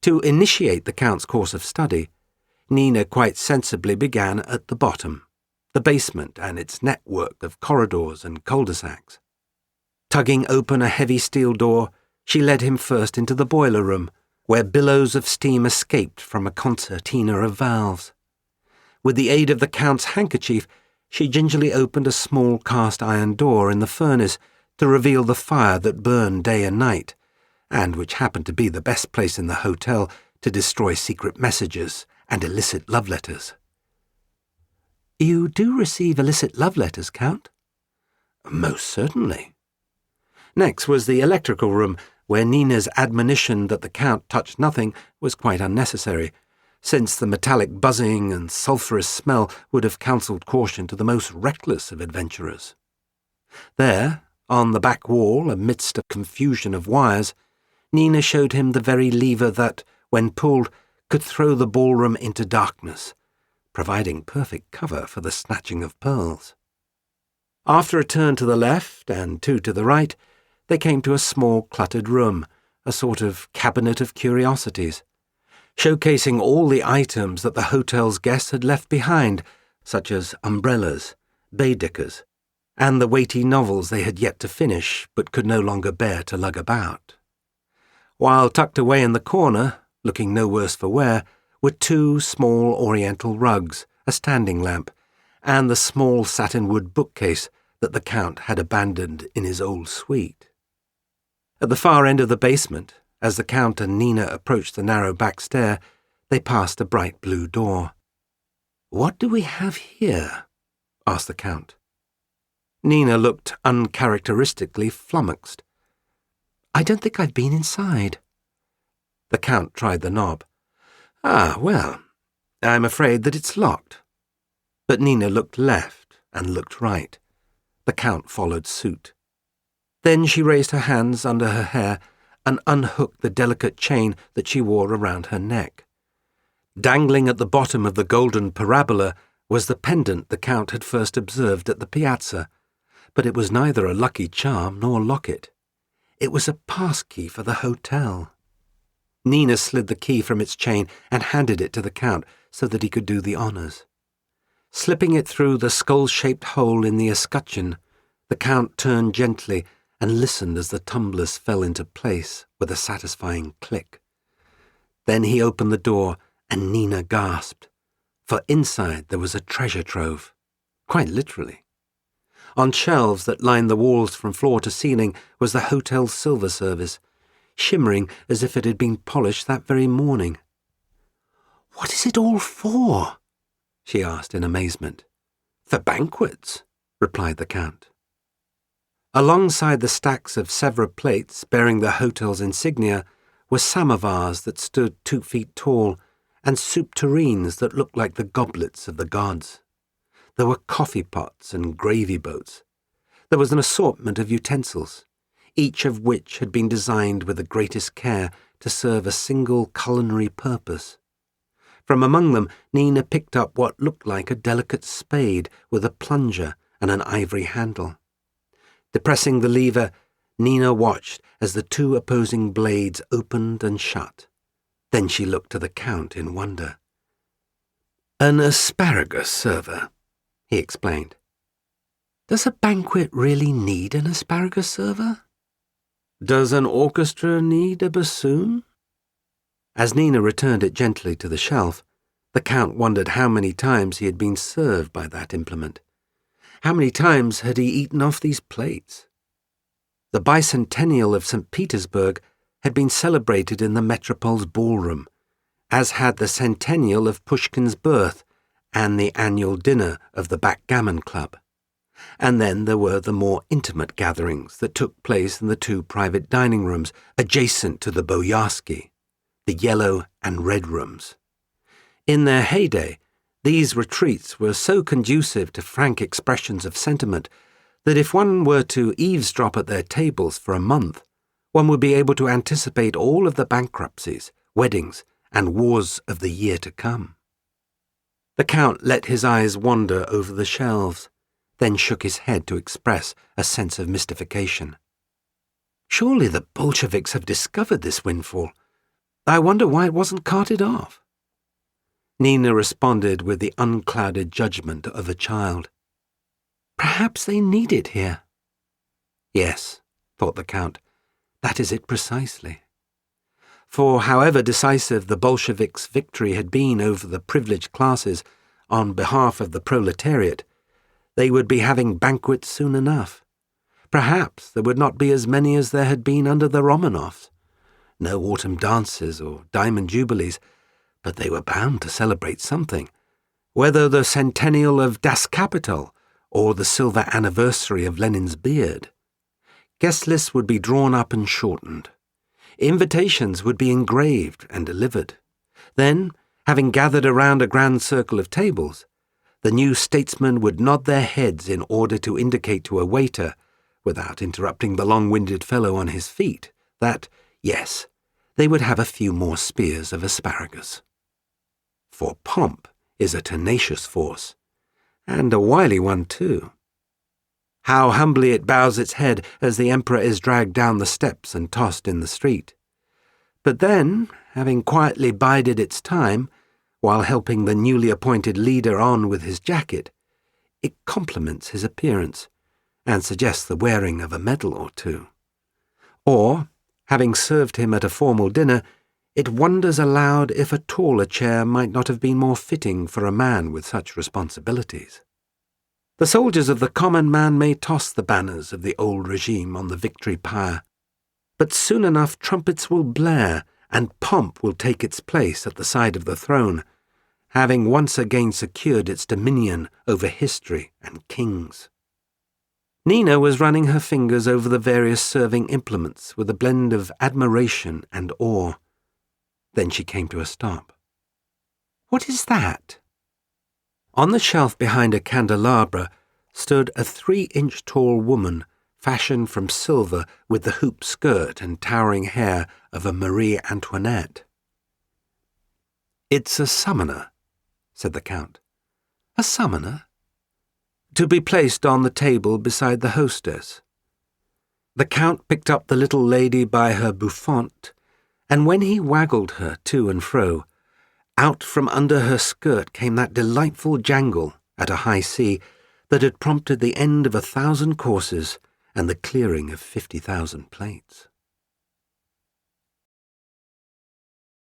To initiate the Count's course of study, Nina quite sensibly began at the bottom, the basement and its network of corridors and cul-de-sacs. Tugging open a heavy steel door, she led him first into the boiler room, where billows of steam escaped from a concertina of valves. With the aid of the Count's handkerchief, she gingerly opened a small cast-iron door in the furnace to reveal the fire that burned day and night, and which happened to be the best place in the hotel to destroy secret messages and illicit love letters. "You do receive illicit love letters, Count?" "Most certainly." Next was the electrical room, where Nina's admonition that the Count touched nothing was quite unnecessary, since the metallic buzzing and sulphurous smell would have counselled caution to the most reckless of adventurers. There, on the back wall, amidst a confusion of wires, Nina showed him the very lever that, when pulled, could throw the ballroom into darkness, providing perfect cover for the snatching of pearls. After a turn to the left and two to the right, they came to a small cluttered room, a sort of cabinet of curiosities, showcasing all the items that the hotel's guests had left behind, such as umbrellas, Baedekers, and the weighty novels they had yet to finish but could no longer bear to lug about. While tucked away in the corner, looking no worse for wear, were two small oriental rugs, a standing lamp, and the small satin-wood bookcase that the Count had abandoned in his old suite. At the far end of the basement, as the Count and Nina approached the narrow back stair, they passed a bright blue door. "What do we have here?" asked the Count. Nina looked uncharacteristically flummoxed. "I don't think I've been inside." The Count tried the knob. "Ah, well, I'm afraid that it's locked." But Nina looked left and looked right. The Count followed suit. Then she raised her hands under her hair and unhooked the delicate chain that she wore around her neck. Dangling at the bottom of the golden parabola was the pendant the Count had first observed at the piazza, but it was neither a lucky charm nor locket. It was a pass-key for the hotel. Nina slid the key from its chain and handed it to the Count so that he could do the honours. Slipping it through the skull-shaped hole in the escutcheon, the Count turned gently and listened as the tumblers fell into place with a satisfying click. Then he opened the door, and Nina gasped, for inside there was a treasure trove, quite literally. On shelves that lined the walls from floor to ceiling was the hotel's silver service, shimmering as if it had been polished that very morning. "What is it all for?" she asked in amazement. "For banquets," replied the Count. Alongside the stacks of Sèvres plates bearing the hotel's insignia were samovars that stood 2 feet tall and soup tureens that looked like the goblets of the gods. There were coffee pots and gravy boats. There was an assortment of utensils, each of which had been designed with the greatest care to serve a single culinary purpose. From among them, Nina picked up what looked like a delicate spade with a plunger and an ivory handle. Depressing the lever, Nina watched as the 2 opposing blades opened and shut. Then she looked to the Count in wonder. "An asparagus server," he explained. "Does a banquet really need an asparagus server? Does an orchestra need a bassoon?" As Nina returned it gently to the shelf, the Count wondered how many times he had been served by that implement. How many times had he eaten off these plates? The bicentennial of St. Petersburg had been celebrated in the Metropole's ballroom, as had the centennial of Pushkin's birth and the annual dinner of the Backgammon Club. And then there were the more intimate gatherings that took place in the 2 private dining rooms adjacent to the Boyarsky, the yellow and red rooms. In their heyday, these retreats were so conducive to frank expressions of sentiment that if one were to eavesdrop at their tables for a month, one would be able to anticipate all of the bankruptcies, weddings, and wars of the year to come. The Count let his eyes wander over the shelves, then shook his head to express a sense of mystification. Surely the Bolsheviks have discovered this windfall. I wonder why it wasn't carted off." Nina responded with the unclouded judgment of a child. "Perhaps they need it here." Yes, thought the Count, that is it precisely. For however decisive the Bolsheviks' victory had been over the privileged classes on behalf of the proletariat, they would be having banquets soon enough. Perhaps there would not be as many as there had been under the Romanovs. No autumn dances or diamond jubilees, but they were bound to celebrate something, whether the centennial of Das Kapital or the silver anniversary of Lenin's beard. Guest lists would be drawn up and shortened. Invitations would be engraved and delivered. Then, having gathered around a grand circle of tables, the new statesmen would nod their heads in order to indicate to a waiter, without interrupting the long-winded fellow on his feet, that, yes, they would have a few more spears of asparagus. For pomp is a tenacious force, and a wily one too. How humbly it bows its head as the emperor is dragged down the steps and tossed in the street. But then, having quietly bided its time, while helping the newly appointed leader on with his jacket, it compliments his appearance, and suggests the wearing of a medal or two. Or, having served him at a formal dinner, it wonders aloud if a taller chair might not have been more fitting for a man with such responsibilities. The soldiers of the common man may toss the banners of the old regime on the victory pyre, but soon enough trumpets will blare and pomp will take its place at the side of the throne, having once again secured its dominion over history and kings. Nina was running her fingers over the various serving implements with a blend of admiration and awe. Then she came to a stop. "What is that?" On the shelf behind a candelabra stood a 3-inch tall woman fashioned from silver with the hoop skirt and towering hair of a Marie Antoinette. "It's a summoner," said the Count. "A summoner?" "To be placed on the table beside the hostess." The Count picked up the little lady by her bouffant, and when he waggled her to and fro, out from under her skirt came that delightful jangle, at a high C, that had prompted the end of 1,000 courses and the clearing of 50,000 plates.